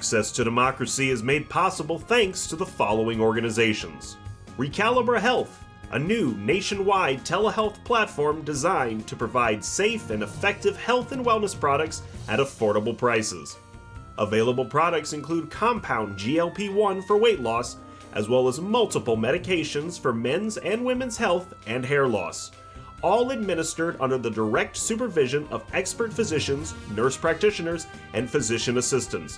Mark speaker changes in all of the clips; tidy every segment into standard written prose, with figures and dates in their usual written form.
Speaker 1: Access to Democracy is made possible thanks to the following organizations. Recalibra Health, a new nationwide telehealth platform designed to provide safe and effective health and wellness products at affordable prices. Available products include compound GLP-1 for weight loss, as well as multiple medications for men's and women's health and hair loss, all administered under the direct supervision of expert physicians, nurse practitioners, and physician assistants.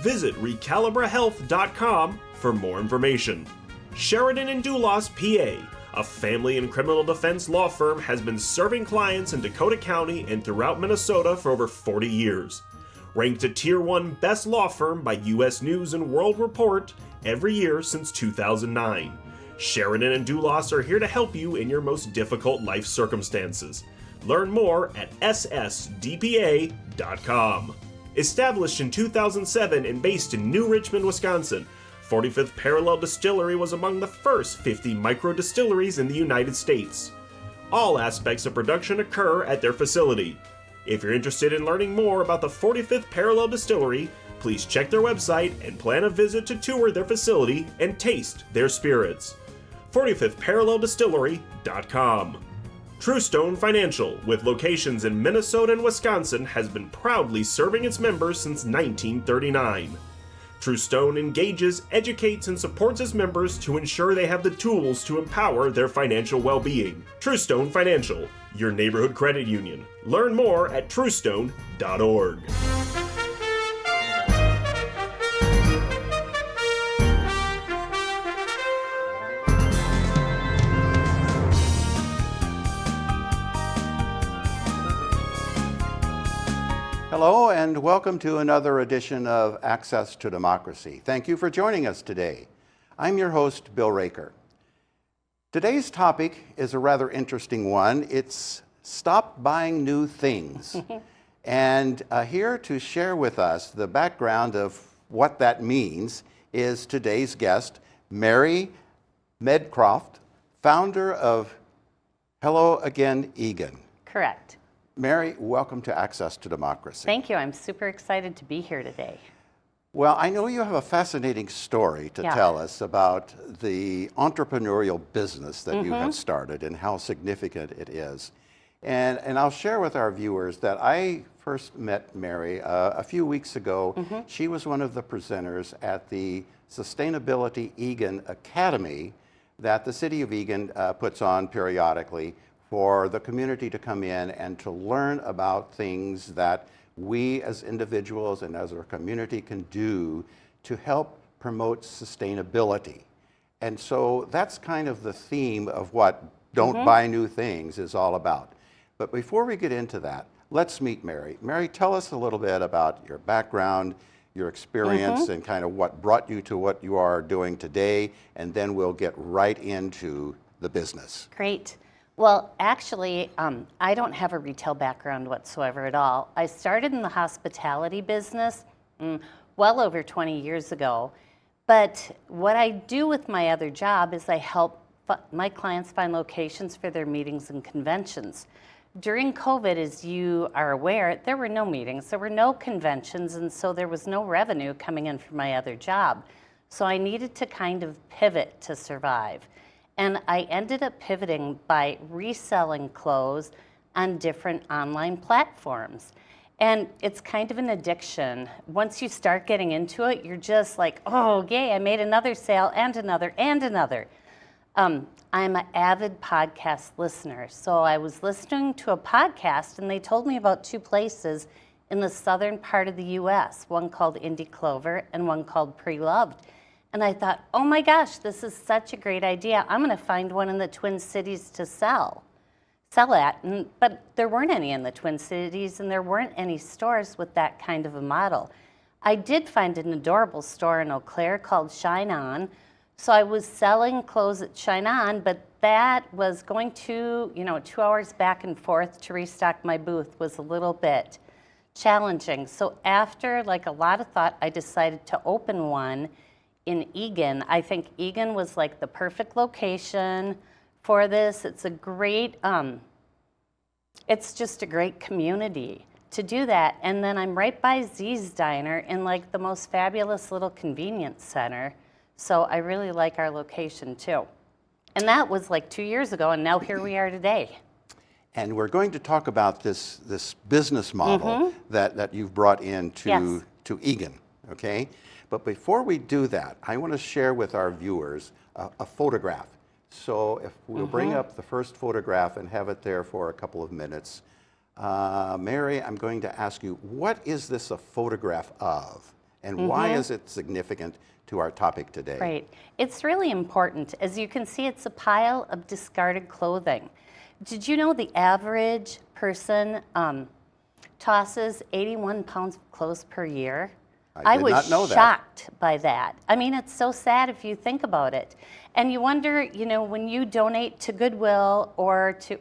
Speaker 1: Visit recalibrahealth.com for more information. Sheridan and Dulas, PA, a family and criminal defense law firm, has been serving clients in Dakota County and throughout Minnesota for over 40 years. Ranked a Tier 1 Best Law Firm by U.S. News & World Report every year since 2009. Sheridan and Dulas are here to help you in your most difficult life circumstances. Learn more at ssdpa.com. Established in 2007 and based in New Richmond, Wisconsin, 45th Parallel Distillery was among the first 50 micro distilleries in the United States. All aspects of production occur at their facility. If you're interested in learning more about the 45th Parallel Distillery, please check their website and plan a visit to tour their facility and taste their spirits. 45thParallelDistillery.com. Truestone Financial, with locations in Minnesota and Wisconsin, has been proudly serving its members since 1939. Truestone engages, educates, and supports its members to ensure they have the tools to empower their financial well-being. Truestone Financial, your neighborhood credit union. Learn more at truestone.org.
Speaker 2: Hello and welcome to another edition of Access to Democracy. Thank you for joining us today. I'm your host, Bill Raker. Today's topic is a rather interesting one. It's stop buying new things. And here to share with us the background of what that means is today's guest, Mary Medcraft, founder of Hello Again, Eagan.
Speaker 3: Correct.
Speaker 2: Mary, welcome to Access to Democracy.
Speaker 3: Thank you. I'm super excited to be here today.
Speaker 2: Well, I know you have a fascinating story to tell us about the entrepreneurial business that you have started and how significant it is. And I'll share with our viewers that I first met Mary a few weeks ago. She was one of the presenters at the Sustainability Eagan Academy that the city of Eagan puts on periodically for the community to come in and to learn about things that we as individuals and as our community can do to help promote sustainability. And so that's kind of the theme of what Don't Buy New Things is all about. But before we get into that, let's meet Mary. Mary, tell us a little bit about your background, your experience, and kind of what brought you to what you are doing today, and then we'll get right into the business.
Speaker 3: Great. Well, actually, I don't have a retail background whatsoever at all. I started in the hospitality business well over 20 years ago. But what I do with my other job is I help my clients find locations for their meetings and conventions. During COVID, as you are aware, there were no meetings, there were no conventions, and so there was no revenue coming in from my other job. So I needed to kind of pivot to survive. And I ended up pivoting by reselling clothes on different online platforms. And it's kind of an addiction. Once you start getting into it, you're just like, oh, yay, I made another sale and another and another. I'm an avid podcast listener. So I was listening to a podcast and they told me about two places in the southern part of the US, one called Indie Clover and one called Pre-Loved. And I thought, oh my gosh, this is such a great idea. I'm going to find one in the Twin Cities to sell at. But there weren't any in the Twin Cities, and there weren't any stores with that kind of a model. I did find an adorable store in Eau Claire called Shine On. So I was selling clothes at Shine On, but that was going to, 2 hours back and forth to restock my booth was a little bit challenging. So after like a lot of thought, I decided to open one in Eagan. I think Eagan was like the perfect location for this. It's a great, it's just a great community to do that. And then I'm right by Z's Diner in like the most fabulous little convenience center. So I really like our location too. And that was like 2 years ago, and now here we are today.
Speaker 2: And we're going to talk about this business model that you've brought into to Eagan, okay? But before we do that, I want to share with our viewers a photograph. So if we'll bring up the first photograph and have it there for a couple of minutes. Mary, I'm going to ask you, what is this a photograph of? And why is it significant to our topic today?
Speaker 3: Right. It's really important. As you can see, it's a pile of discarded clothing. Did you know the average person tosses 81 pounds of clothes per year?
Speaker 2: I did not know that.
Speaker 3: Shocked by that. I mean, it's so sad if you think about it. And you wonder, you know, when you donate to Goodwill or to,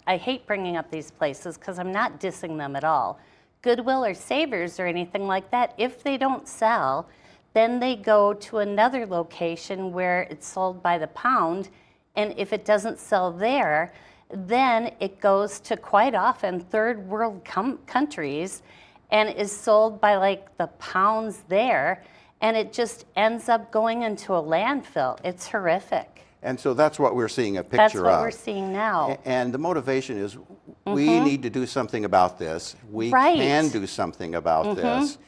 Speaker 3: I hate bringing up these places because I'm not dissing them at all. Goodwill or Savers or anything like that, if they don't sell, then they go to another location where it's sold by the pound. And if it doesn't sell there, then it goes to quite often third world countries and is sold by like the pounds there, and it just ends up going into a landfill. It's horrific.
Speaker 2: And so that's what we're seeing a picture of.
Speaker 3: That's what we're seeing now.
Speaker 2: And the motivation is we need to do something about this. We can do something about this.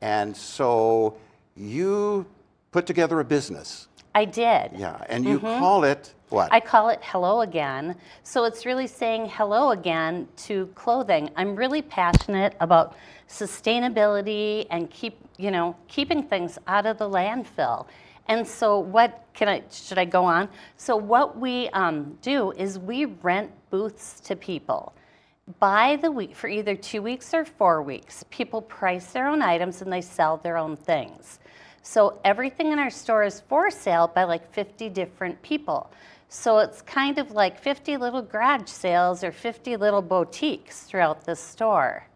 Speaker 2: And so you put together a business.
Speaker 3: I did.
Speaker 2: Yeah, and you call it what?
Speaker 3: I call it Hello Again. So it's really saying hello again to clothing. I'm really passionate about sustainability and keeping things out of the landfill. And so should I go on? So what we do is we rent booths to people by the week for either 2 weeks or 4 weeks. People price their own items and they sell their own things. So everything in our store is for sale by like 50 different people. So it's kind of like 50 little garage sales or 50 little boutiques throughout the store.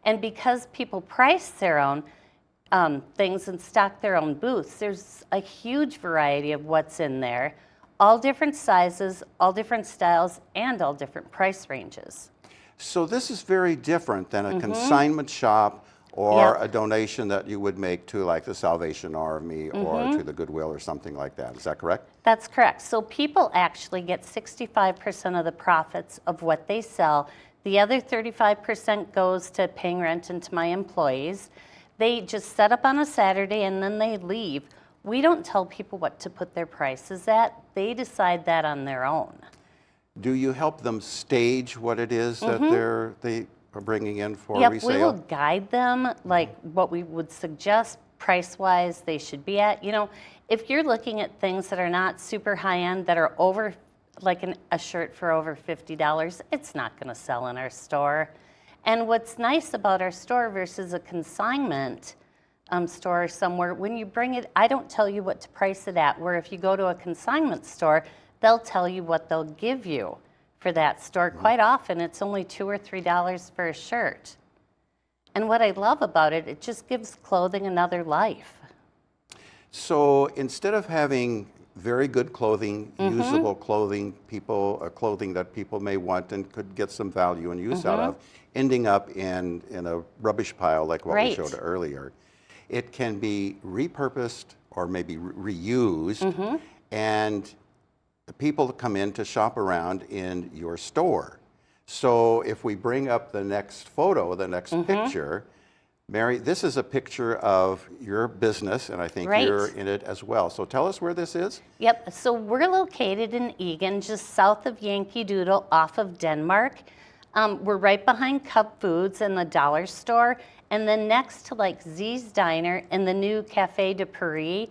Speaker 3: And because people price their own things and stock their own booths, there's a huge variety of what's in there, all different sizes, all different styles, and all different price ranges.
Speaker 2: So this is very different than a consignment shop or a donation that you would make to like the Salvation Army or to the Goodwill or something like that. Is that correct?
Speaker 3: That's correct. So people actually get 65% of the profits of what they sell. The other 35% goes to paying rent and to my employees. They just set up on a Saturday and then they leave. We don't tell people what to put their prices at. They decide that on their own.
Speaker 2: Do you help them stage what it is that they are bringing in for resale?
Speaker 3: We will guide them, like what we would suggest price-wise they should be at. You know, if you're looking at things that are not super high-end, that are over, like a shirt for over $50, it's not going to sell in our store. And what's nice about our store versus a consignment store somewhere, when you bring it, I don't tell you what to price it at, where if you go to a consignment store, they'll tell you what they'll give you for that store. Quite often, it's only $2 or $3 for a shirt. And what I love about it, it just gives clothing another life.
Speaker 2: So instead of having very good clothing, usable clothing, clothing that people may want and could get some value and use out of, ending up in a rubbish pile like what we showed earlier, it can be repurposed or maybe reused, and the people come in to shop around in your store. So if we bring up the next photo, the next picture, Mary, this is a picture of your business, and I think you're in it as well. So tell us where this is.
Speaker 3: Yep, so we're located in Eagan, just south of Yankee Doodle, off of Denmark. We're right behind Cub Foods and the dollar store, and then next to like Z's Diner and the new Café de Paris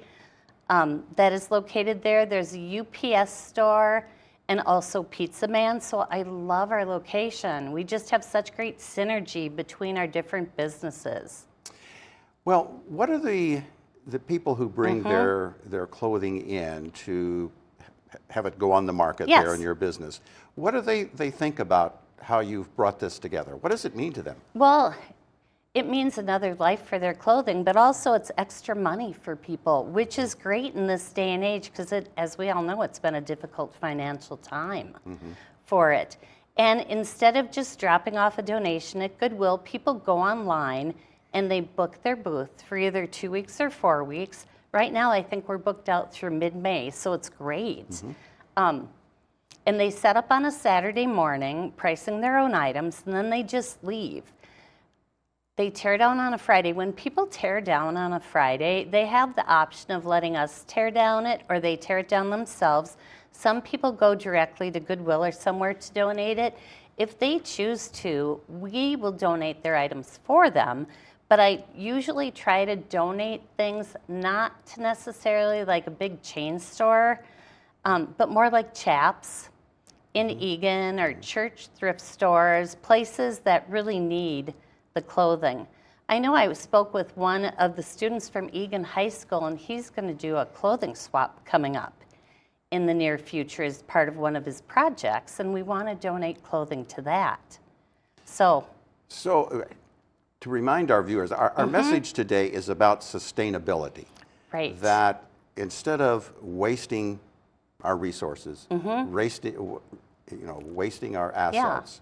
Speaker 3: that is located there. There's a UPS store and also Pizza Man, so I love our location. We just have such great synergy between our different businesses.
Speaker 2: Well, what are the people who bring their clothing in to have it go on the market there in your business? What do they think about how you've brought this together? What does it mean to them?
Speaker 3: Well, it means another life for their clothing, but also it's extra money for people, which is great in this day and age because, as we all know, it's been a difficult financial time for it. And instead of just dropping off a donation at Goodwill, people go online and they book their booth for either 2 weeks or 4 weeks. Right now, I think we're booked out through mid-May, so it's great. And they set up on a Saturday morning, pricing their own items, and then they just leave. They tear down on a Friday. When people tear down on a Friday, they have the option of letting us tear down it, or they tear it down themselves. Some people go directly to Goodwill or somewhere to donate it. If they choose to, we will donate their items for them. But I usually try to donate things not to necessarily like a big chain store, but more like Chaps in Eagan or church thrift stores, places that really need the clothing. I know I spoke with one of the students from Eagan High School, and he's going to do a clothing swap coming up in the near future as part of one of his projects, and we want to donate clothing to that. So to remind our viewers, our message today is about sustainability. Right.
Speaker 2: That instead of wasting our resources, wasting our assets,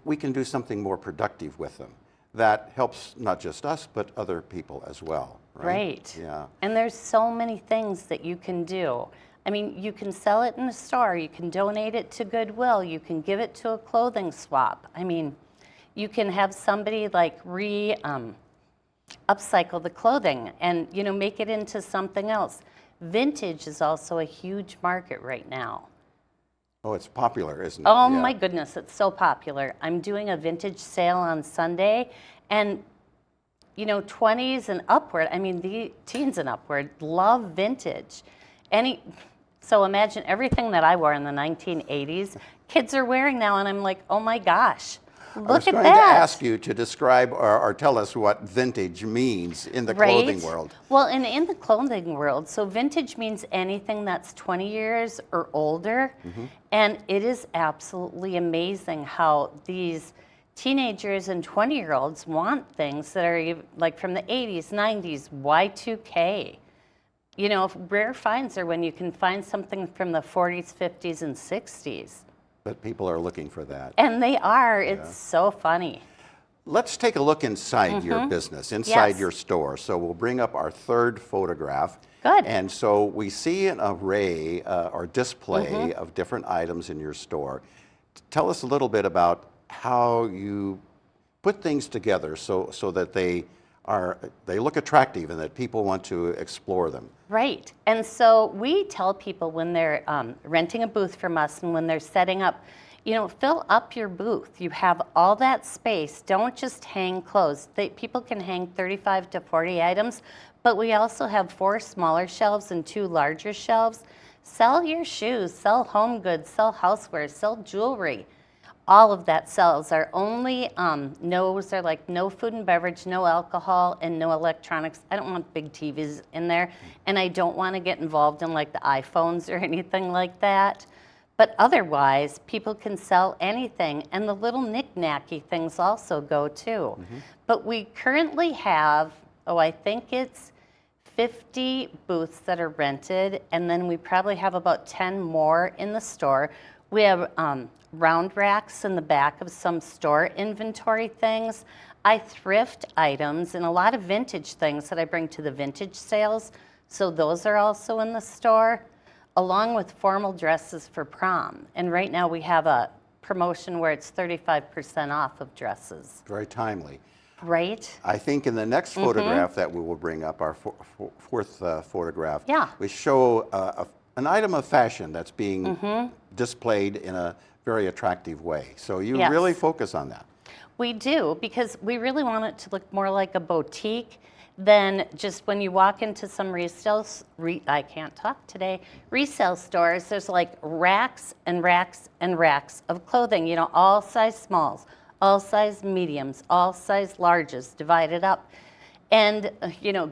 Speaker 2: we can do something more productive with them that helps not just us, but other people as well.
Speaker 3: Right.
Speaker 2: Yeah.
Speaker 3: And there's so many things that you can do. I mean, you can sell it in a store, you can donate it to Goodwill, you can give it to a clothing swap. I mean, you can have somebody like upcycle the clothing and, make it into something else. Vintage is also a huge market right now.
Speaker 2: Oh, it's popular, isn't it?
Speaker 3: Oh my goodness, it's so popular. I'm doing a vintage sale on Sunday, and 20s and upward, I mean the teens and upward love vintage. So imagine everything that I wore in the 1980s, kids are wearing now, and I'm like, oh my gosh, look at that.
Speaker 2: I was going to ask you to describe or tell us what vintage means in the clothing world.
Speaker 3: Well, in the clothing world, so vintage means anything that's 20 years or older. And it is absolutely amazing how these teenagers and 20-year-olds want things that are like from the 80s, 90s, Y2K. Rare finds are when you can find something from the 40s, 50s, and 60s.
Speaker 2: But people are looking for that.
Speaker 3: And they are. It's so funny.
Speaker 2: Let's take a look inside your business, inside your store. So we'll bring up our third photograph.
Speaker 3: Good.
Speaker 2: And so we see an array or display of different items in your store. Tell us a little bit about how you put things together so that they look attractive and that people want to explore them.
Speaker 3: Right. And so we tell people when they're renting a booth from us and when they're setting up, fill up your booth. You have all that space. Don't just hang clothes. People can hang 35 to 40 items, but we also have 4 smaller shelves and 2 larger shelves. Sell your shoes, sell home goods, sell housewares, sell jewelry. All of that sells. Our only no's are like no food and beverage, no alcohol, and no electronics. I don't want big TVs in there, and I don't want to get involved in like the iPhones or anything like that. But otherwise, people can sell anything, and the little knick-knacky things also go too. But we currently have, I think it's 50 booths that are rented, and then we probably have about 10 more in the store. We have round racks in the back of some store inventory things. I thrift items and a lot of vintage things that I bring to the vintage sales. So those are also in the store, along with formal dresses for prom. And right now we have a promotion where it's 35% off of dresses.
Speaker 2: Very timely.
Speaker 3: Right.
Speaker 2: I think in the next photograph that we will bring up, our fourth photograph, we show an item of fashion that's being displayed in a very attractive way. So you really focus on that.
Speaker 3: We do, because we really want it to look more like a boutique than just when you walk into some resale stores, there's like racks and racks and racks of clothing, all size smalls, all size mediums, all size larges divided up. And,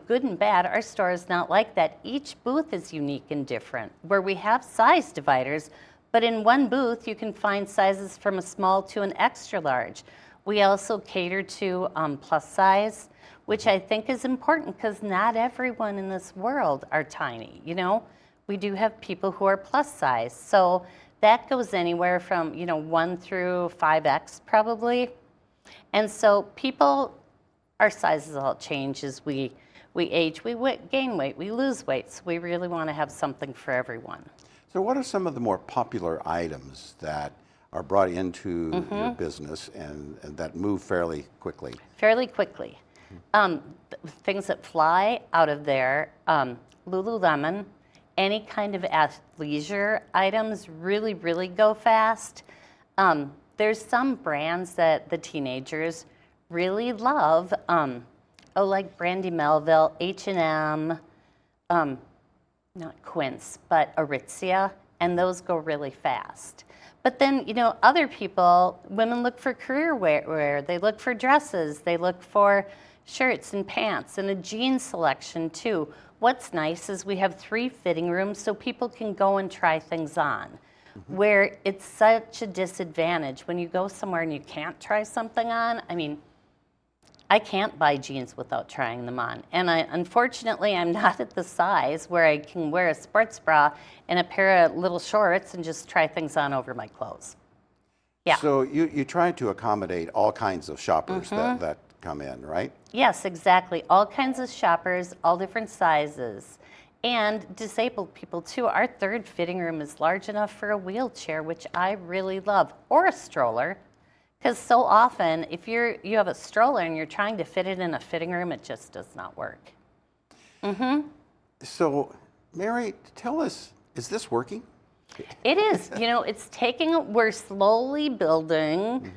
Speaker 3: good and bad, our store is not like that. Each booth is unique and different, where we have size dividers, but in one booth you can find sizes from a small to an extra large. We also cater to plus size, which I think is important because not everyone in this world are tiny, We do have people who are plus size. So that goes anywhere from, 1 through 5X probably. And so people, our sizes all change as we age, we gain weight, we lose weight. So we really want to have something for everyone.
Speaker 2: So what are some of the more popular items that are brought into your business and that move fairly quickly?
Speaker 3: Fairly quickly. Things that fly out of there, Lululemon, any kind of athleisure items really, really go fast. There's some brands that the teenagers really love, like Brandy Melville, H&M, not Quince, but Aritzia, and those go really fast. But then, other people, women look for career wear, they look for dresses, they look for shirts and pants, and a jean selection too. What's nice is we have 3 fitting rooms so people can go and try things on. Where it's such a disadvantage when you go somewhere and you can't try something on. I mean, I can't buy jeans without trying them on. And unfortunately, I'm not at the size where I can wear a sports bra and a pair of little shorts and just try things on over my clothes. Yeah.
Speaker 2: So you try to accommodate all kinds of shoppers that come in, right?
Speaker 3: Yes, exactly. All kinds of shoppers, all different sizes. And disabled people too. Our 3rd fitting room is large enough for a wheelchair, which I really love, or a stroller. Because so often, if you have a stroller and you're trying to fit it in a fitting room, it just does not work.
Speaker 2: So, Mary, tell us, is this working?
Speaker 3: It is. It's we're slowly building.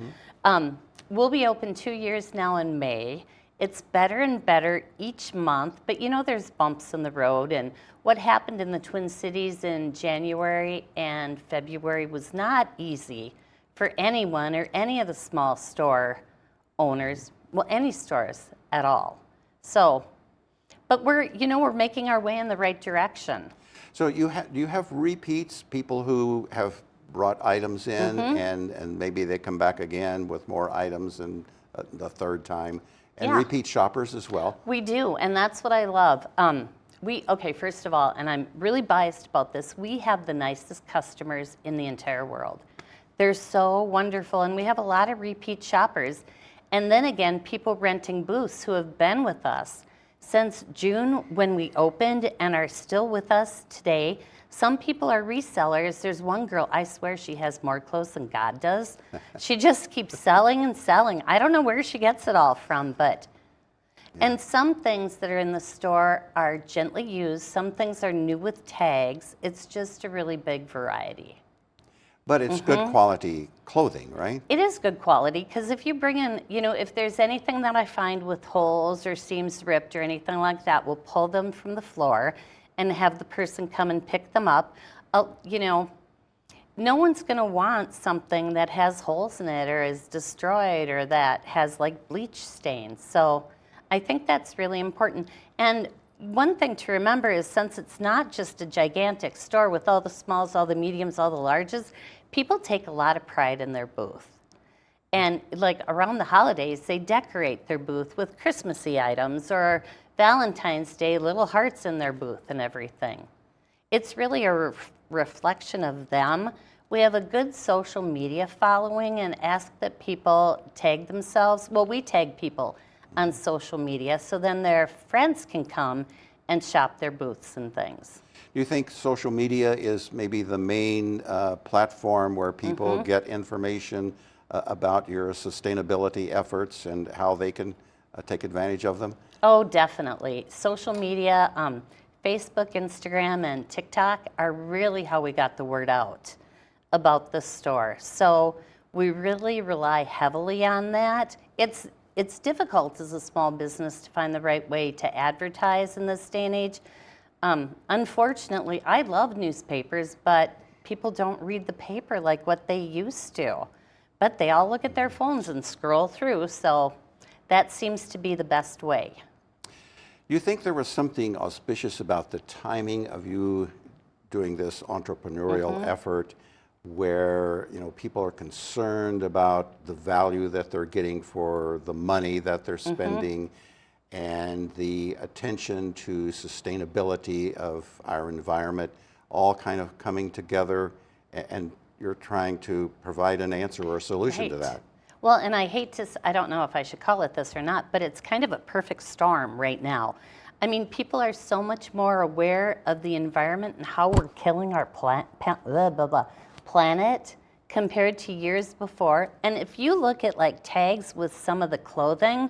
Speaker 3: We'll be open 2 years now in May. It's better and better each month, but there's bumps in the road. And what happened in the Twin Cities in January and February was not easy for anyone or any of the small store owners, well, any stores at all. So, but we're making our way in the right direction.
Speaker 2: So do you have repeats, people who have brought items in and maybe they come back again with more items and the 3rd time, and repeat shoppers as well?
Speaker 3: We do, and that's what I love. First of all, and I'm really biased about this, we have the nicest customers in the entire world. They're so wonderful, and we have a lot of repeat shoppers. And then again, people renting booths who have been with us since June when we opened and are still with us today. Some people are resellers. There's one girl, I swear she has more clothes than God does. She just keeps selling and selling. I don't know where she gets it all from, but... And some things that are in the store are gently used. Some things are new with tags. It's just a really big variety.
Speaker 2: But it's good quality clothing, right?
Speaker 3: It is good quality, because if you bring in, if there's anything that I find with holes or seams ripped or anything like that, we'll pull them from the floor and have the person come and pick them up. No one's going to want something that has holes in it or is destroyed or that has like bleach stains. So I think that's really important. And one thing to remember is, since it's not just a gigantic store with all the smalls, all the mediums, all the larges, people take a lot of pride in their booth. And like around the holidays, they decorate their booth with Christmassy items, or Valentine's Day, little hearts in their booth and everything. It's really a reflection of them. We have a good social media following and ask that people tag themselves. Well, we tag people on social media, so then their friends can come and shop their booths and things.
Speaker 2: Do you think social media is maybe the main platform where people get information about your sustainability efforts and how they can take advantage of them?
Speaker 3: Oh, definitely. Social media, Facebook, Instagram, and TikTok are really how we got the word out about the store. So we really rely heavily on that. It's difficult as a small business to find the right way to advertise in this day and age. Unfortunately, I love newspapers, but people don't read the paper like what they used to. But they all look at their phones and scroll through, so that seems to be the best way.
Speaker 2: Do you think there was something auspicious about the timing of you doing this entrepreneurial effort, where people are concerned about the value that they're getting for the money that they're spending, and the attention to sustainability of our environment all kind of coming together and you're trying to provide an answer or a solution to
Speaker 3: Right.
Speaker 2: that.
Speaker 3: Well, and I hate to, I don't know if I should call it this or not, but it's kind of a perfect storm right now. I mean, people are so much more aware of the environment and how we're killing our planet compared to years before. And if you look at like tags with some of the clothing,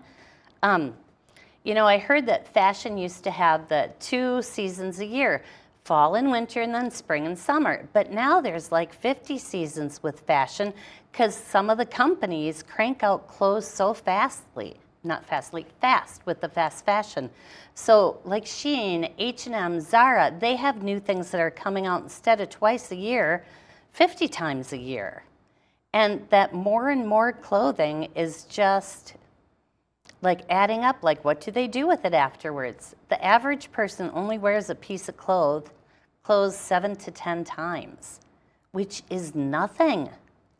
Speaker 3: you know, I heard that fashion used to have the 2 seasons a year, fall and winter and then spring and summer. But now there's like 50 seasons with fashion because some of the companies crank out clothes so fast with the fast fashion. So like Shein, H&M, Zara, they have new things that are coming out instead of twice a year, 50 times a year. And that more and more clothing is just like adding up, like what do they do with it afterwards? The average person only wears a piece of clothes 7 to 10 times, which is nothing.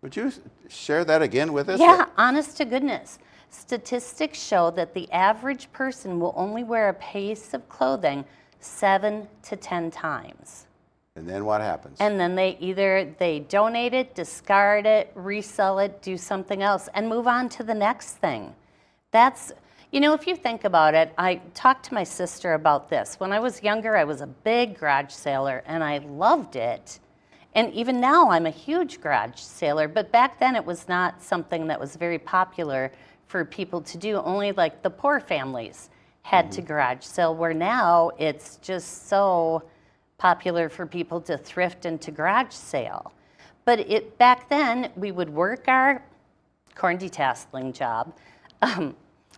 Speaker 2: Would you share that again with us?
Speaker 3: Yeah, honest to goodness. Statistics show that the average person will only wear a piece of clothing 7 to 10 times.
Speaker 2: And then what happens?
Speaker 3: And then they donate it, discard it, resell it, do something else, and move on to the next thing. That's, you know, if you think about it, I talked to my sister about this. When I was younger, I was a big garage sailor, and I loved it. And even now, I'm a huge garage sailor, but back then it was not something that was very popular for people to do. Only like the poor families had to garage sale, where now it's just so popular for people to thrift and to garage sale. But back then, we would work our corn detasseling job,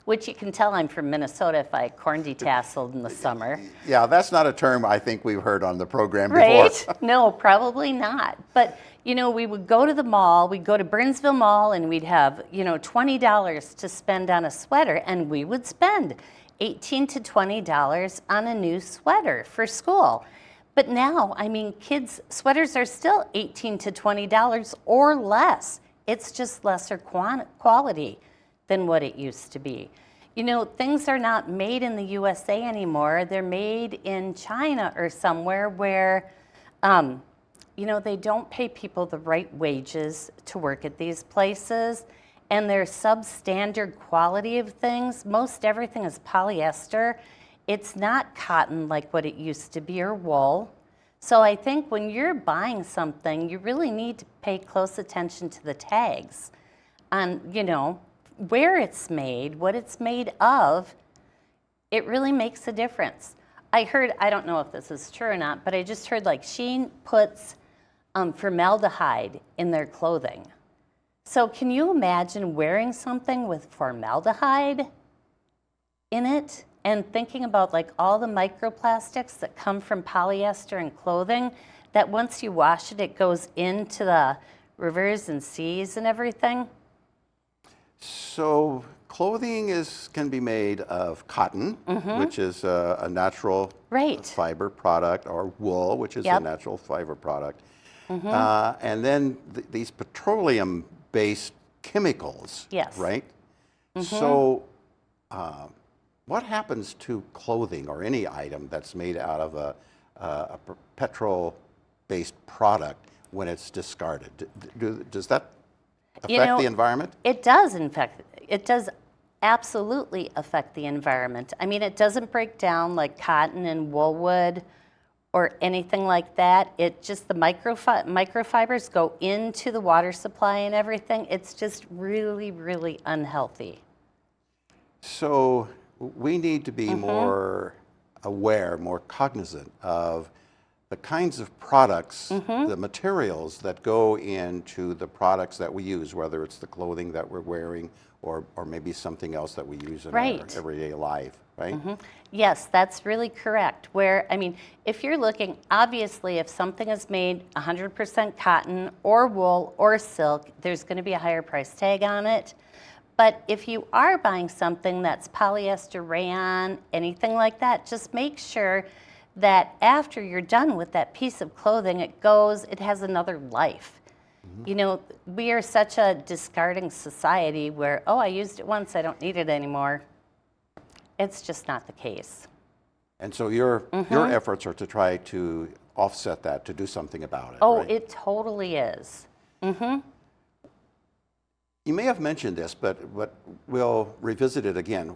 Speaker 3: which you can tell I'm from Minnesota if I corn detasseled in the summer.
Speaker 2: Yeah, that's not a term I think we've heard on the program before.
Speaker 3: Right? No, probably not. But, you know, we would go to the mall, we'd go to Burnsville Mall, and we'd have, you know, $20 to spend on a sweater, and we would spend $18 to $20 on a new sweater for school. But now, I mean, kids' sweaters are still $18 to $20 or less. It's just lesser quality than what it used to be. You know, things are not made in the USA anymore. They're made in China or somewhere where, you know, they don't pay people the right wages to work at these places, and they're substandard quality of things. Most everything is polyester. It's not cotton like what it used to be or wool. So I think when you're buying something, you really need to pay close attention to the tags on, you know, where it's made, what it's made of. It really makes a difference. I heard, I don't know if this is true or not, but I just heard like Shein puts formaldehyde in their clothing. So can you imagine wearing something with formaldehyde in it and thinking about like all the microplastics that come from polyester and clothing, that once you wash it, it goes into the rivers and seas and everything?
Speaker 2: So clothing can be made of cotton, which is a natural fiber product, or wool, which is a natural fiber product. And then these petroleum-based chemicals, right? So what happens to clothing or any item that's made out of a petrol-based product when it's discarded? Does that affect the environment?
Speaker 3: It does, in fact. It does absolutely affect the environment. I mean, it doesn't break down like cotton and wool would or anything like that. It just, the microfibers go into the water supply and everything. It's just really, really unhealthy.
Speaker 2: So we need to be more aware, more cognizant of the kinds of products, the materials that go into the products that we use, whether it's the clothing that we're wearing or maybe something else that we use in our everyday life, right?
Speaker 3: Yes, that's really correct. Where, I mean, if you're looking, obviously, if something is made 100% cotton or wool or silk, there's going to be a higher price tag on it. But if you are buying something that's polyester, rayon, anything like that, just make sure that after you're done with that piece of clothing, it has another life. You know, we are such a discarding society where, oh, I used it once, I don't need it anymore. It's just not the case.
Speaker 2: And so your efforts are to try to offset that, to do something about it.
Speaker 3: Oh,
Speaker 2: right?
Speaker 3: it totally is.
Speaker 2: You may have mentioned this, but we'll revisit it again.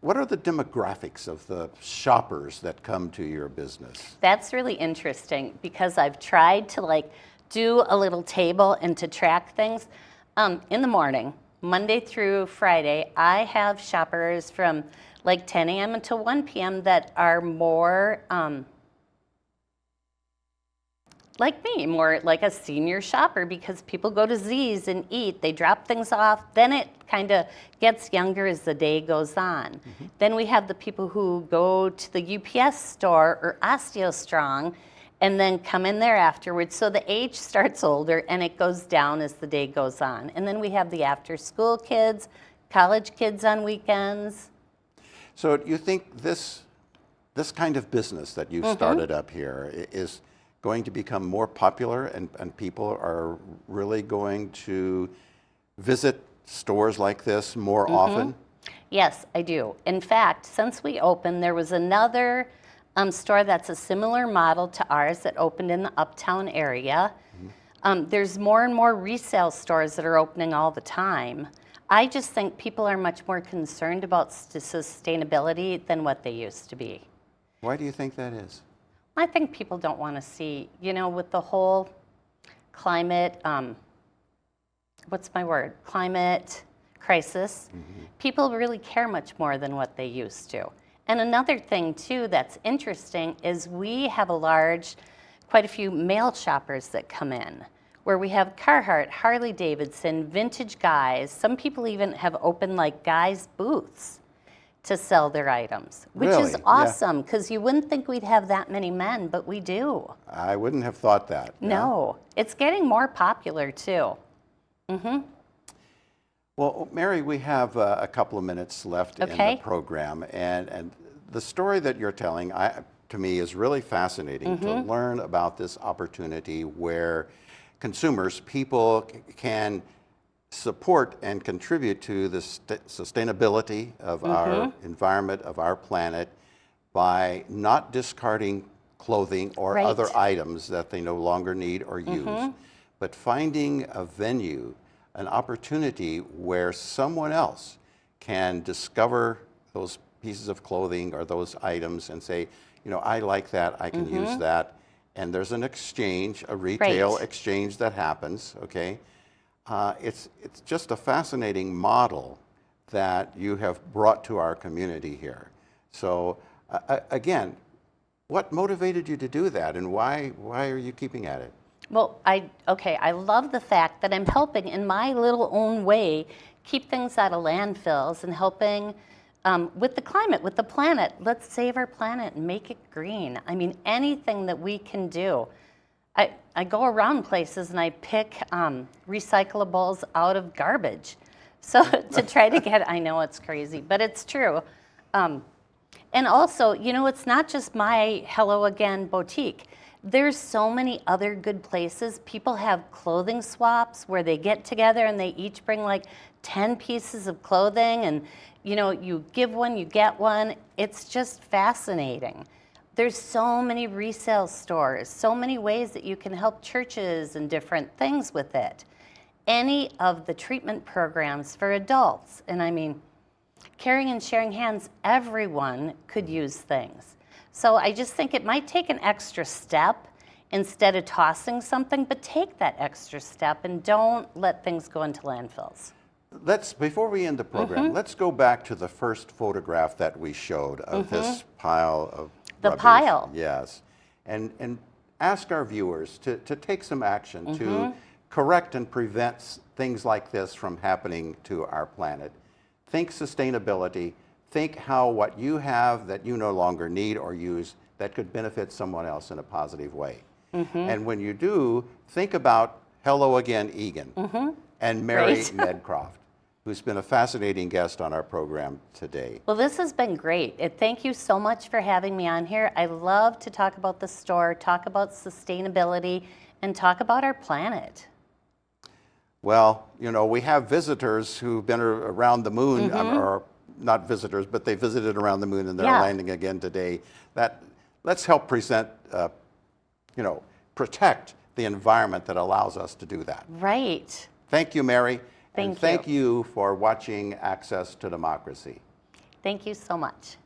Speaker 2: What are the demographics of the shoppers that come to your business?
Speaker 3: That's really interesting because I've tried to like do a little table and to track things. In the morning, Monday through Friday, I have shoppers from like 10 a.m. until 1 p.m. that are more like me, more like a senior shopper, because people go to Z's and eat, they drop things off, then it kind of gets younger as the day goes on. Then we have the people who go to the UPS store or OsteoStrong and then come in there afterwards. So the age starts older and it goes down as the day goes on. And then we have the after school kids, college kids on weekends.
Speaker 2: So you think this kind of business that you've started up here is going to become more popular, and people are really going to visit stores like this more often?
Speaker 3: Yes, I do. In fact, since we opened, there was another store that's a similar model to ours that opened in the Uptown area. There's more and more resale stores that are opening all the time. I just think people are much more concerned about sustainability than what they used to be.
Speaker 2: Why do you think that is?
Speaker 3: I think people don't want to see, you know, with the whole climate, climate crisis, people really care much more than what they used to. And another thing, too, that's interesting is we have quite a few male shoppers that come in, where we have Carhartt, Harley Davidson, vintage guys. Some people even have opened like guys' booths to sell their items, which
Speaker 2: Really?
Speaker 3: is awesome, because you wouldn't think we'd have that many men, but we do.
Speaker 2: I wouldn't have thought that.
Speaker 3: No, it's getting more popular too.
Speaker 2: Well, Mary, we have a couple of minutes left in the program, and the story that you're telling, to me, is really fascinating to learn about this opportunity where consumers, people can support and contribute to the sustainability of our environment, of our planet, by not discarding clothing or other items that they no longer need or use, but finding a venue, an opportunity where someone else can discover those pieces of clothing or those items and say, you know, I like that, I can use that. And there's an exchange, a retail exchange that happens, okay? It's just a fascinating model that you have brought to our community here. So again, what motivated you to do that, and why are you keeping at it?
Speaker 3: Well, I love the fact that I'm helping in my little own way keep things out of landfills and helping with the climate, with the planet. Let's save our planet and make it green. I mean, anything that we can do. I go around places and I pick recyclables out of garbage. So to try to get, I know it's crazy, but it's true. And also, you know, it's not just my Hello Again boutique. There's so many other good places. People have clothing swaps where they get together and they each bring like 10 pieces of clothing, and you know, you give one, you get one. It's just fascinating. There's so many resale stores, so many ways that you can help churches and different things with it. Any of the treatment programs for adults, and I mean, caring and sharing hands, everyone could use things. So I just think it might take an extra step instead of tossing something, but take that extra step and don't let things go into landfills.
Speaker 2: Before we end the program, let's go back to the first photograph that we showed of this pile of rubbish.
Speaker 3: Pile.
Speaker 2: Yes. And ask our viewers to take some action to correct and prevent things like this from happening to our planet. Think sustainability. Think how what you have that you no longer need or use that could benefit someone else in a positive way. And when you do, think about Hello Again, Eagan, and Mary Medcraft, who's been a fascinating guest on our program today.
Speaker 3: Well, this has been great. Thank you so much for having me on here. I love to talk about the store, talk about sustainability, and talk about our planet.
Speaker 2: Well, you know, we have visitors who've been around the moon, or not visitors, but they visited around the moon and they're landing again today. Let's help protect the environment that allows us to do that.
Speaker 3: Right.
Speaker 2: Thank you, Mary.
Speaker 3: Thank
Speaker 2: and thank you for watching Access to Democracy.
Speaker 3: Thank you so much.